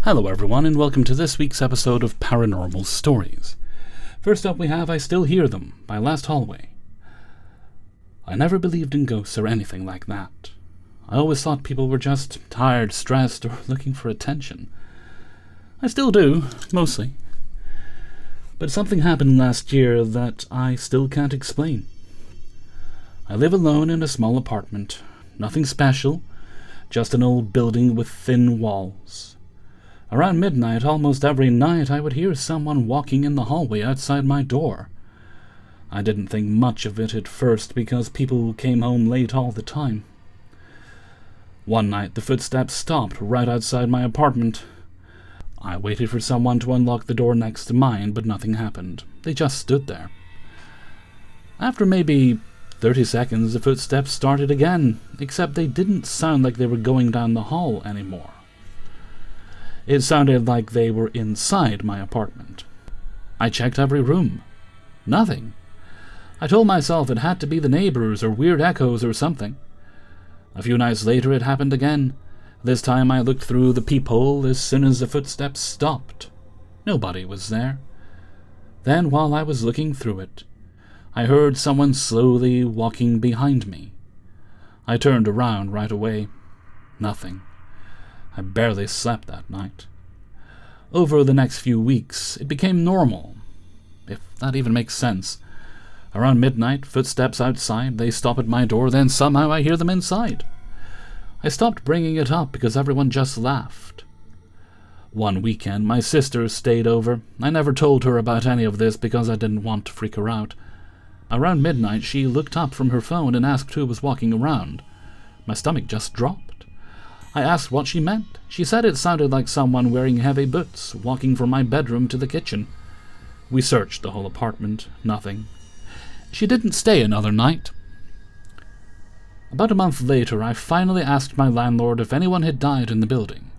Hello everyone, and welcome to this week's episode of Paranormal Stories. First up we have I Still Hear Them by Last Hallway. I never believed in ghosts or anything like that. I always thought people were just tired, stressed, or looking for attention. I still do, mostly. But something happened last year that I still can't explain. I live alone in a small apartment. Nothing special, just an old building with thin walls. Around midnight, almost every night, I would hear someone walking in the hallway outside my door. I didn't think much of it at first because people came home late all the time. One night, the footsteps stopped right outside my apartment. I waited for someone to unlock the door next to mine, but nothing happened. They just stood there. After maybe 30 seconds, the footsteps started again, except they didn't sound like they were going down the hall anymore. It sounded like they were inside my apartment. I checked every room. Nothing. I told myself it had to be the neighbors or weird echoes or something. A few nights later it happened again. This time I looked through the peephole as soon as the footsteps stopped. Nobody was there. Then, while I was looking through it, I heard someone slowly walking behind me. I turned around right away. Nothing. I barely slept that night. Over the next few weeks, it became normal, if that even makes sense. Around midnight, footsteps outside, they stop at my door, then somehow I hear them inside. I stopped bringing it up because everyone just laughed. One weekend, my sister stayed over. I never told her about any of this because I didn't want to freak her out. Around midnight, she looked up from her phone and asked who was walking around. My stomach just dropped. I asked what she meant. She said it sounded like someone wearing heavy boots, walking from my bedroom to the kitchen. We searched the whole apartment. Nothing. She didn't stay another night. About a month later, I finally asked my landlord if anyone had died in the building.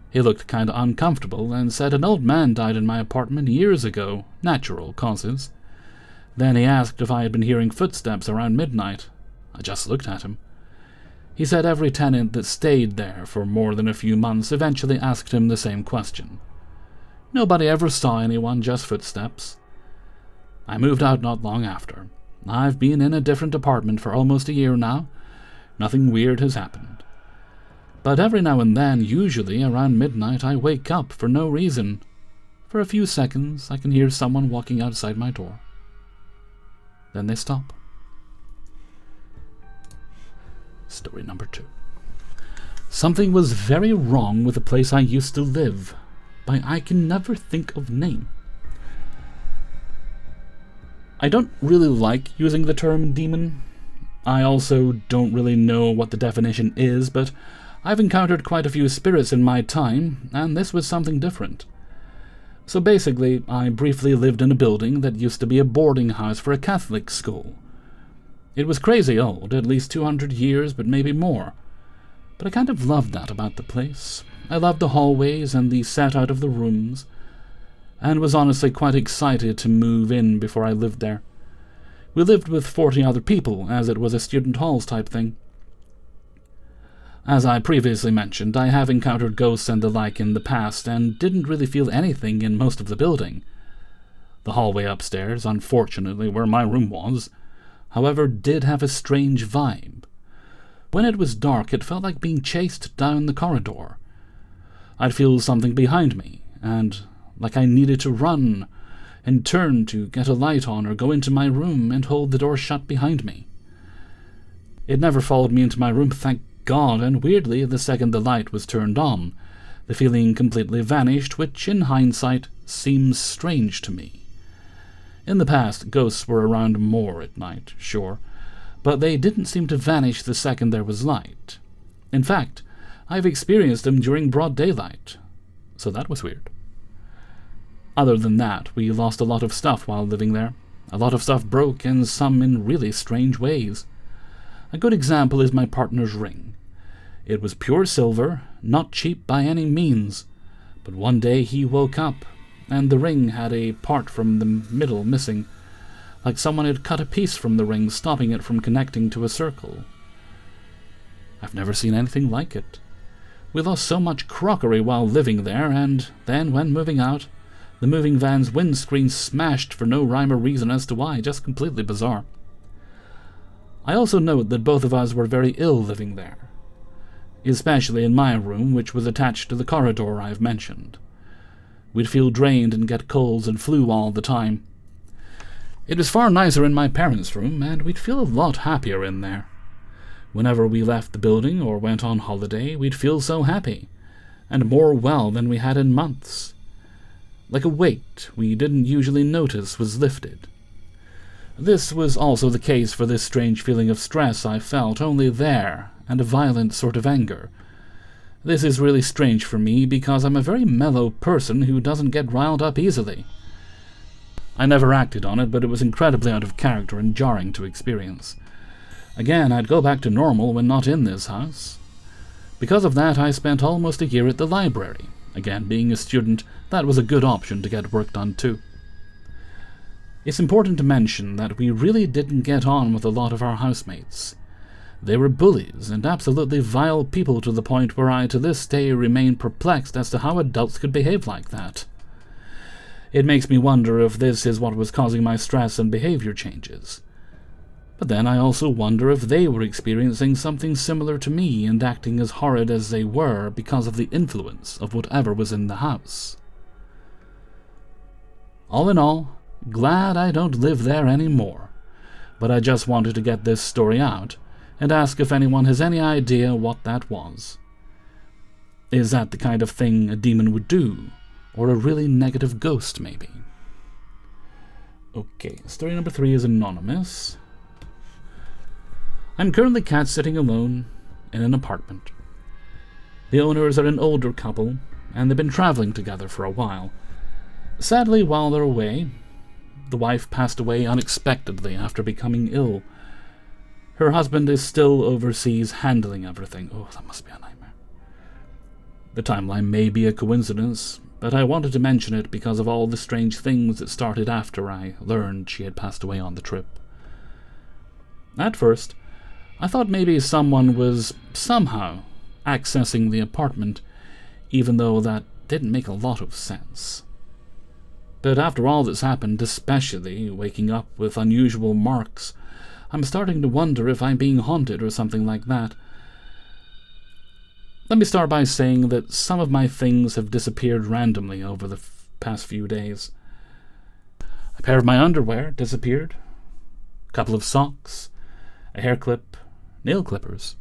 He looked kind of uncomfortable and said an old man died in my apartment years ago, natural causes. Then he asked if I had been hearing footsteps around midnight. I just looked at him. He said every tenant that stayed there for more than a few months eventually asked him the same question. Nobody ever saw anyone, just footsteps. I moved out not long after. I've been in a different apartment for almost a year now. Nothing weird has happened. But every now and then, usually around midnight, I wake up for no reason. For a few seconds, I can hear someone walking outside my door. Then they stop. Story number 2. Something was very wrong with the place I used to live, by I can never think of name. I don't really like using the term demon. I also don't really know what the definition is, but I've encountered quite a few spirits in my time, and this was something different. So basically, I briefly lived in a building that used to be a boarding house for a Catholic school. It was crazy old, at least 200 years, but maybe more. But I kind of loved that about the place. I loved the hallways and the set out of the rooms, and was honestly quite excited to move in before I lived there. We lived with 40 other people, as it was a student halls type thing. As I previously mentioned, I have encountered ghosts and the like in the past, and didn't really feel anything in most of the building. The hallway upstairs, unfortunately where my room was, however, did have a strange vibe. When it was dark, it felt like being chased down the corridor. I'd feel something behind me, and like I needed to run and turn to get a light on or go into my room and hold the door shut behind me. It never followed me into my room, thank God, and weirdly, the second the light was turned on, the feeling completely vanished, which, in hindsight, seems strange to me. In the past, ghosts were around more at night, sure, but they didn't seem to vanish the second there was light. In fact, I've experienced them during broad daylight, so that was weird. Other than that, we lost a lot of stuff while living there. A lot of stuff broke, and some in really strange ways. A good example is my partner's ring. It was pure silver, not cheap by any means, but one day he woke up, and the ring had a part from the middle missing, like someone had cut a piece from the ring, stopping it from connecting to a circle. I've never seen anything like it. We lost so much crockery while living there, and then when moving out, the moving van's windscreen smashed for no rhyme or reason as to why, just completely bizarre. I also note that both of us were very ill living there, especially in my room, which was attached to the corridor I've mentioned. We'd feel drained and get colds and flu all the time. It was far nicer in my parents' room, and we'd feel a lot happier in there. Whenever we left the building or went on holiday, we'd feel so happy, and more well than we had in months. Like a weight we didn't usually notice was lifted. This was also the case for this strange feeling of stress I felt only there, and a violent sort of anger. This is really strange for me because I'm a very mellow person who doesn't get riled up easily. I never acted on it, but it was incredibly out of character and jarring to experience. Again, I'd go back to normal when not in this house. Because of that, I spent almost a year at the library. Again, being a student, that was a good option to get work done too. It's important to mention that we really didn't get on with a lot of our housemates. They were bullies and absolutely vile people to the point where I to this day remain perplexed as to how adults could behave like that. It makes me wonder if this is what was causing my stress and behavior changes. But then I also wonder if they were experiencing something similar to me and acting as horrid as they were because of the influence of whatever was in the house. All in all, glad I don't live there anymore, but I just wanted to get this story out and ask if anyone has any idea what that was. Is that the kind of thing a demon would do, or a really negative ghost maybe? Okay, story number 3 is anonymous. I'm currently cat-sitting alone in an apartment. The owners are an older couple, and they've been traveling together for a while. Sadly, while they're away, the wife passed away unexpectedly after becoming ill. Her husband is still overseas handling everything. Oh, that must be a nightmare. The timeline may be a coincidence, but I wanted to mention it because of all the strange things that started after I learned she had passed away on the trip. At first, I thought maybe someone was somehow accessing the apartment, even though that didn't make a lot of sense. But after all that's happened, especially waking up with unusual marks, I'm starting to wonder if I'm being haunted or something like that. Let me start by saying that some of my things have disappeared randomly over the past few days. A pair of my underwear disappeared, a couple of socks, a hair clip, nail clippers.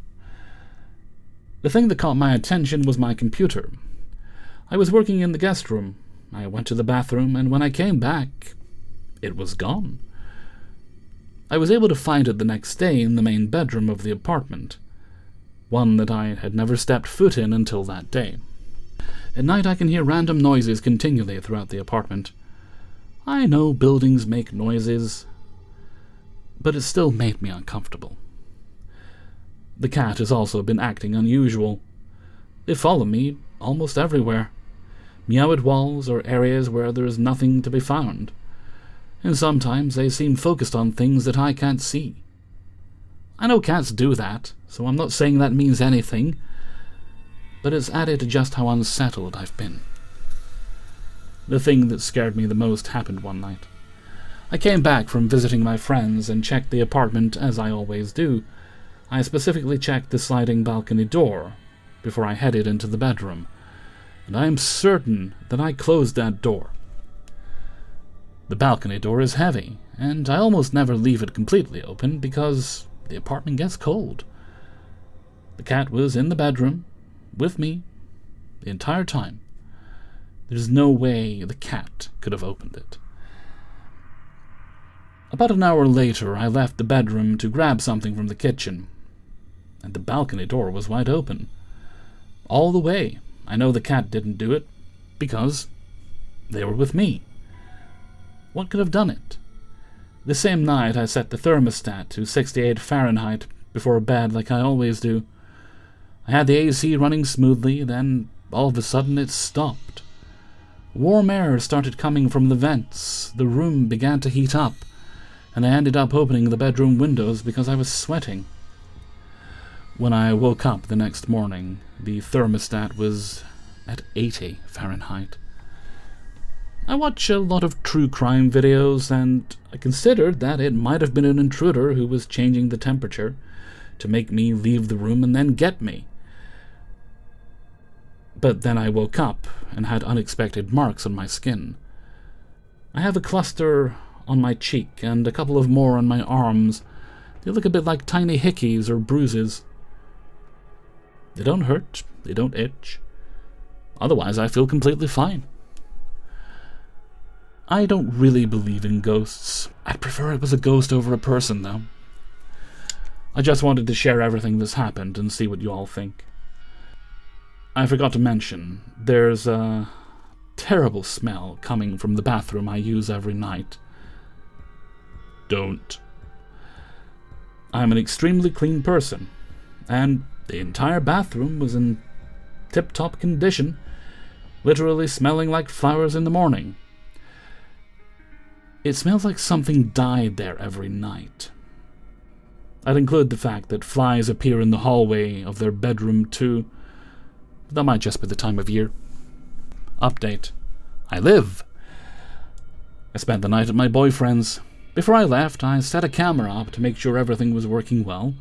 The thing that caught my attention was my computer. I was working in the guest room. I went to the bathroom, and when I came back, it was gone. I was able to find it the next day in the main bedroom of the apartment, one that I had never stepped foot in until that day. At night I can hear random noises continually throughout the apartment. I know buildings make noises, but it still made me uncomfortable. The cat has also been acting unusual. They follow me almost everywhere, meow at walls or areas where there is nothing to be found, and sometimes they seem focused on things that I can't see. I know cats do that, so I'm not saying that means anything, but it's added to just how unsettled I've been. The thing that scared me the most happened one night. I came back from visiting my friends and checked the apartment as I always do. I specifically checked the sliding balcony door before I headed into the bedroom, and I am certain that I closed that door. The balcony door is heavy, and I almost never leave it completely open because the apartment gets cold. The cat was in the bedroom with me the entire time. There's no way the cat could have opened it. About an hour later, I left the bedroom to grab something from the kitchen, and the balcony door was wide open. All the way, I know the cat didn't do it because they were with me. What could have done it? The same night, I set the thermostat to 68 Fahrenheit before bed like I always do. I had the AC running smoothly, then all of a sudden it stopped. Warm air started coming from the vents, the room began to heat up, and I ended up opening the bedroom windows because I was sweating. When I woke up the next morning, the thermostat was at 80 Fahrenheit. I watch a lot of true crime videos, and I considered that it might have been an intruder who was changing the temperature to make me leave the room and then get me. But then I woke up and had unexpected marks on my skin. I have a cluster on my cheek and a couple of more on my arms. They look a bit like tiny hickeys or bruises. They don't hurt, they don't itch. Otherwise, I feel completely fine. I don't really believe in ghosts. I'd prefer it was a ghost over a person, though. I just wanted to share everything that's happened and see what you all think. I forgot to mention, there's a terrible smell coming from the bathroom I use every night. Don't. I'm an extremely clean person, and the entire bathroom was in tip-top condition, literally smelling like flowers in the morning. It smells like something died there every night. I'd include the fact that flies appear in the hallway of their bedroom too. That might just be the time of year. Update. I live. I spent the night at my boyfriend's. Before I left, I set a camera up to make sure everything was working well.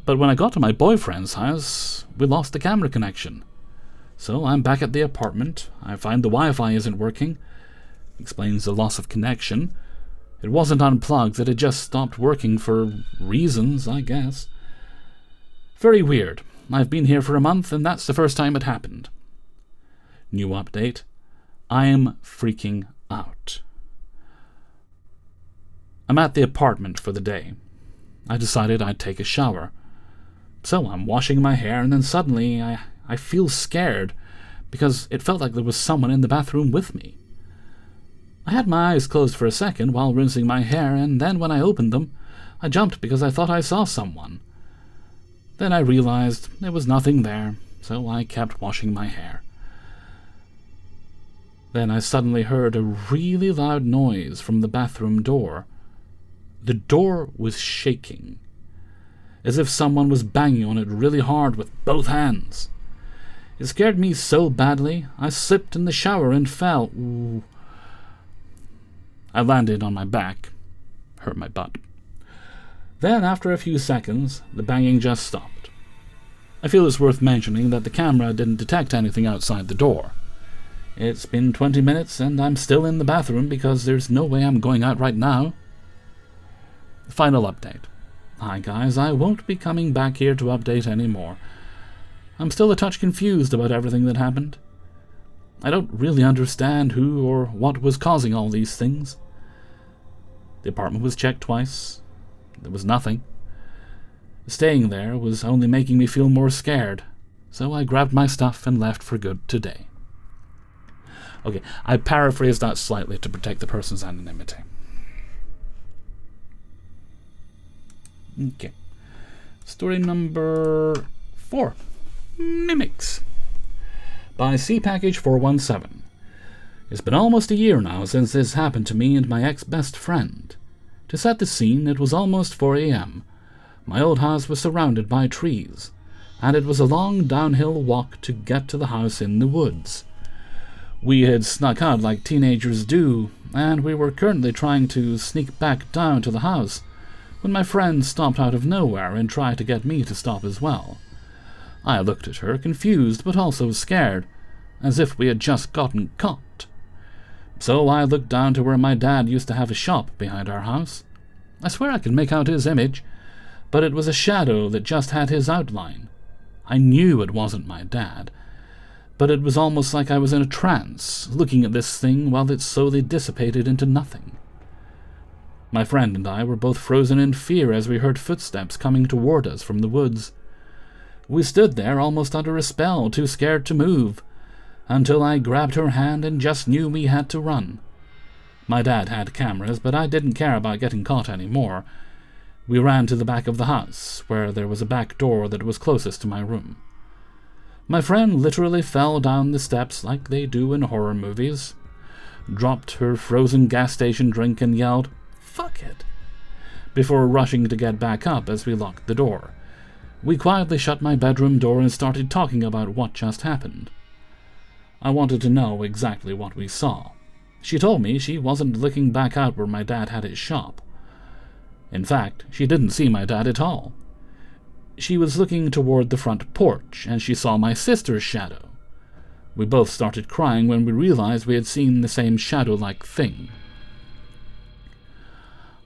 But when I got to my boyfriend's house, we lost the camera connection. So I'm back at the apartment. I find the Wi-Fi isn't working. Explains the loss of connection. It wasn't unplugged, it had just stopped working for reasons, I guess. Very weird. I've been here for a month, and that's the first time it happened. New update. I am freaking out. I'm at the apartment for the day. I decided I'd take a shower. So I'm washing my hair, and then suddenly I feel scared, because it felt like there was someone in the bathroom with me. I had my eyes closed for a second while rinsing my hair, and then when I opened them, I jumped because I thought I saw someone. Then I realized there was nothing there, so I kept washing my hair. Then I suddenly heard a really loud noise from the bathroom door. The door was shaking, as if someone was banging on it really hard with both hands. It scared me so badly, I slipped in the shower and fell. Ooh. I landed on my back, hurt my butt. Then, after a few seconds, the banging just stopped. I feel it's worth mentioning that the camera didn't detect anything outside the door. It's been 20 minutes and I'm still in the bathroom because there's no way I'm going out right now. Final update. Hi guys, I won't be coming back here to update anymore. I'm still a touch confused about everything that happened. I don't really understand who or what was causing all these things. The apartment was checked twice. There was nothing. Staying there was only making me feel more scared, so I grabbed my stuff and left for good today. Okay, I paraphrased that slightly to protect the person's anonymity. Okay. Story number 4. Mimics. By C Package 417. It's been almost a year now since this happened to me and my ex-best friend. To set the scene, it was almost 4 a.m. My old house was surrounded by trees, and it was a long downhill walk to get to the house in the woods. We had snuck out like teenagers do, and we were currently trying to sneak back down to the house when my friend stopped out of nowhere and tried to get me to stop as well. I looked at her, confused but also scared, as if we had just gotten caught. So I looked down to where my dad used to have a shop behind our house. I swear I could make out his image, but it was a shadow that just had his outline. I knew it wasn't my dad, but it was almost like I was in a trance, looking at this thing while it slowly dissipated into nothing. My friend and I were both frozen in fear as we heard footsteps coming toward us from the woods. We stood there almost under a spell, too scared to move, until I grabbed her hand and just knew we had to run. My dad had cameras, but I didn't care about getting caught anymore. We ran to the back of the house, where there was a back door that was closest to my room. My friend literally fell down the steps like they do in horror movies, dropped her frozen gas station drink and yelled, "Fuck it," before rushing to get back up as we locked the door. We quietly shut my bedroom door and started talking about what just happened. I wanted to know exactly what we saw. She told me she wasn't looking back out where my dad had his shop. In fact, she didn't see my dad at all. She was looking toward the front porch, and she saw my sister's shadow. We both started crying when we realized we had seen the same shadow-like thing.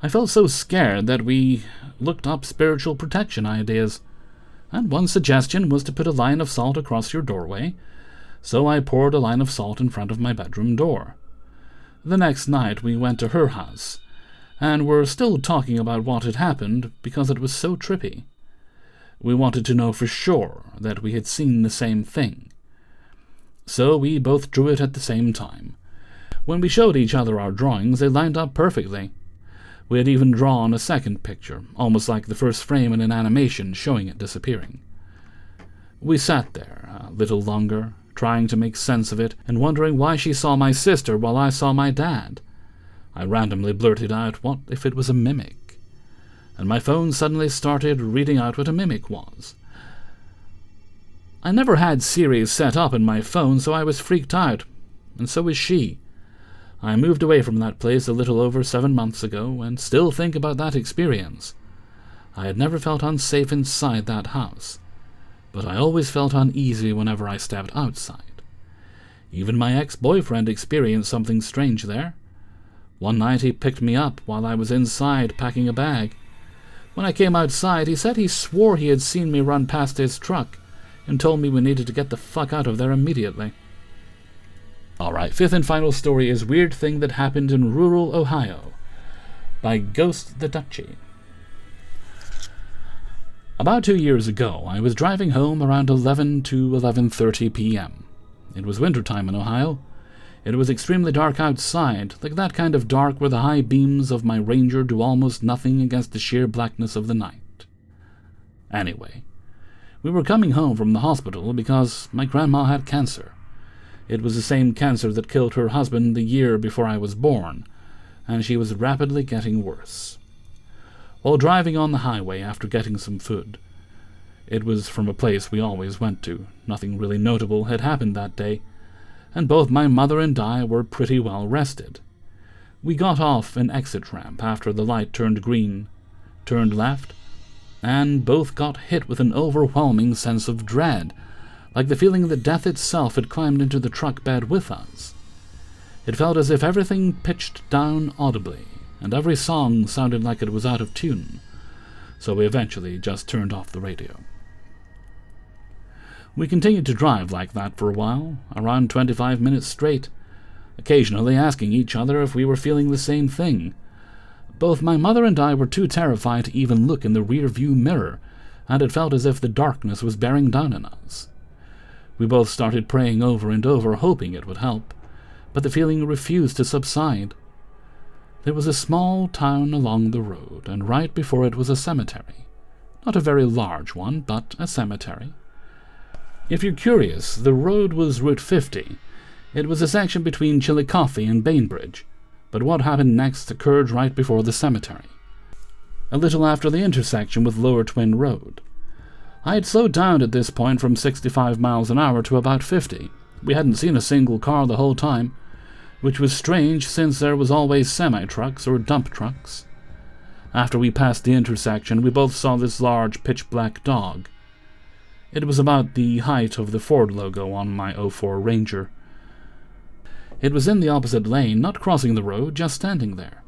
I felt so scared that we looked up spiritual protection ideas, and one suggestion was to put a line of salt across your doorway, so I poured a line of salt in front of my bedroom door. The next night we went to her house, and were still talking about what had happened because it was so trippy. We wanted to know for sure that we had seen the same thing. So we both drew it at the same time. When we showed each other our drawings, they lined up perfectly. We had even drawn a second picture, almost like the first frame in an animation showing it disappearing. We sat there a little longer, trying to make sense of it and wondering why she saw my sister while I saw my dad. I randomly blurted out, what if it was a mimic? And my phone suddenly started reading out what a mimic was. I never had Siri set up in my phone, so I was freaked out, and so was she. I moved away from that place a little over 7 months ago, and still think about that experience. I had never felt unsafe inside that house, but I always felt uneasy whenever I stepped outside. Even my ex-boyfriend experienced something strange there. One night he picked me up while I was inside packing a bag. When I came outside, he said he swore he had seen me run past his truck and told me we needed to get the fuck out of there immediately. Alright, fifth and final story is Weird Thing That Happened in Rural Ohio by Ghost the Duchy. About 2 years ago, I was driving home around 11 to 11:30 p.m. It was wintertime in Ohio. It was extremely dark outside, like that kind of dark where the high beams of my Ranger do almost nothing against the sheer blackness of the night. Anyway, we were coming home from the hospital because my grandma had cancer. It was the same cancer that killed her husband the year before I was born, and she was rapidly getting worse. While driving on the highway after getting some food, it was from a place we always went to, nothing really notable had happened that day, and both my mother and I were pretty well rested. We got off an exit ramp after the light turned green, turned left, and both got hit with an overwhelming sense of dread, like the feeling that death itself had climbed into the truck bed with us. It felt as if everything pitched down audibly, and every song sounded like it was out of tune, so we eventually just turned off the radio. We continued to drive like that for a while, around 25 minutes straight, occasionally asking each other if we were feeling the same thing. Both my mother and I were too terrified to even look in the rear-view mirror, and it felt as if the darkness was bearing down on us. We both started praying over and over, hoping it would help, but the feeling refused to subside. There was a small town along the road, and right before it was a cemetery. Not a very large one, but a cemetery. If you're curious, the road was Route 50. It was a section between Chillicothe and Bainbridge, but what happened next occurred right before the cemetery, a little after the intersection with Lower Twin Road. I had slowed down at this point from 65 miles an hour to about 50. We hadn't seen a single car the whole time, which was strange since there was always semi-trucks or dump trucks. After we passed the intersection, we both saw this large pitch-black dog. It was about the height of the Ford logo on my '04 Ranger. It was in the opposite lane, not crossing the road, just standing there.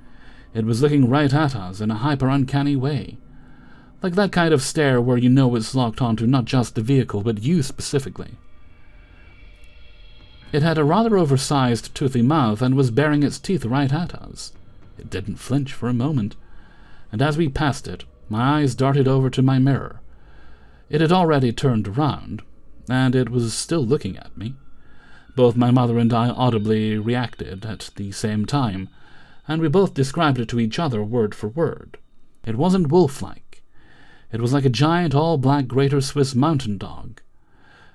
It was looking right at us in a hyper-uncanny way, like that kind of stare where you know it's locked onto not just the vehicle, but you specifically. It had a rather oversized, toothy mouth and was baring its teeth right at us. It didn't flinch for a moment, and as we passed it, my eyes darted over to my mirror. It had already turned around, and it was still looking at me. Both my mother and I audibly reacted at the same time, and we both described it to each other word for word. It wasn't wolf-like. It was like a giant all-black Greater Swiss mountain dog,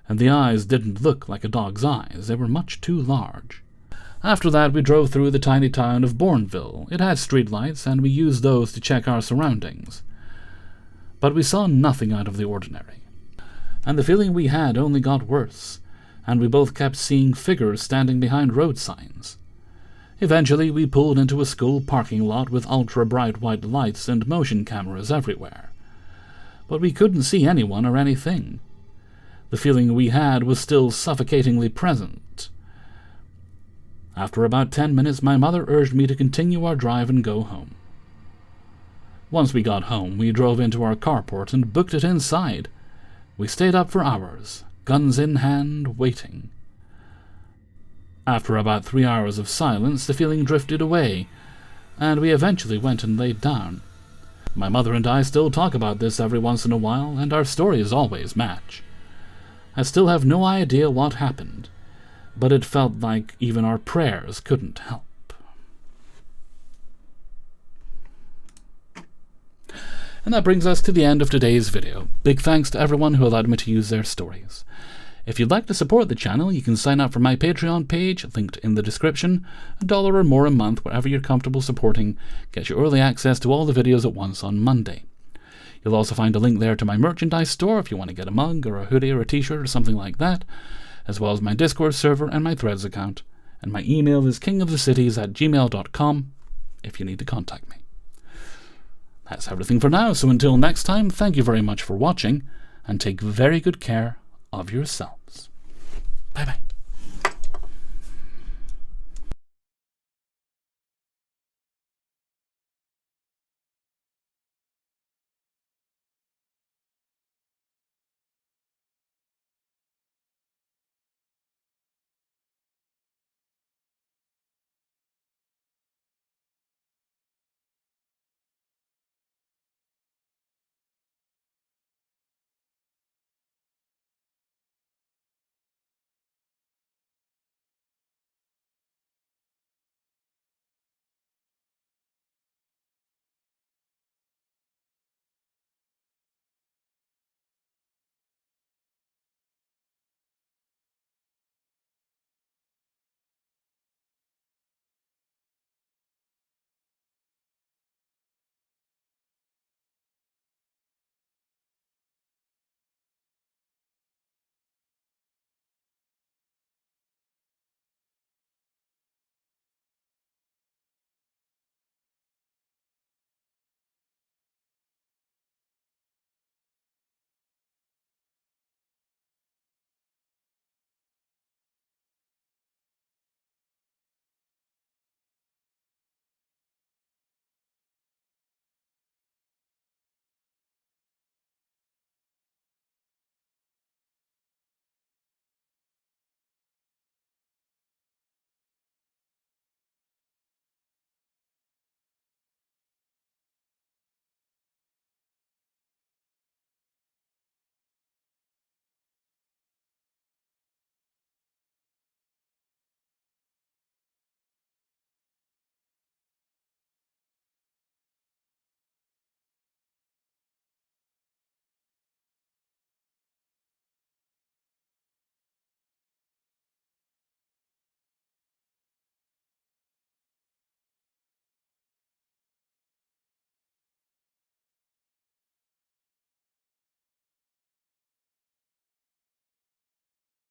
and the eyes didn't look like a dog's eyes. They were much too large. After that, we drove through the tiny town of Bourneville. It had streetlights, and we used those to check our surroundings. But we saw nothing out of the ordinary, and the feeling we had only got worse, and we both kept seeing figures standing behind road signs. Eventually we pulled into a school parking lot with ultra-bright white lights and motion cameras everywhere. But we couldn't see anyone or anything. The feeling we had was still suffocatingly present. After about 10 minutes, my mother urged me to continue our drive and go home. Once we got home, we drove into our carport and booked it inside. We stayed up for hours, guns in hand, waiting. After about 3 hours of silence, the feeling drifted away, and we eventually went and laid down. My mother and I still talk about this every once in a while, and our stories always match. I still have no idea what happened, but it felt like even our prayers couldn't help. And that brings us to the end of today's video. Big thanks to everyone who allowed me to use their stories. If you'd like to support the channel, you can sign up for my Patreon page, linked in the description. $1 or more a month, wherever you're comfortable supporting, gets you early access to all the videos at once on Monday. You'll also find a link there to my merchandise store if you want to get a mug or a hoodie or a t-shirt or something like that, as well as my Discord server and my Threads account. And my email is kingofthecities@gmail.com if you need to contact me. That's everything for now, so until next time, thank you very much for watching, and take very good care of yourselves. Bye-bye.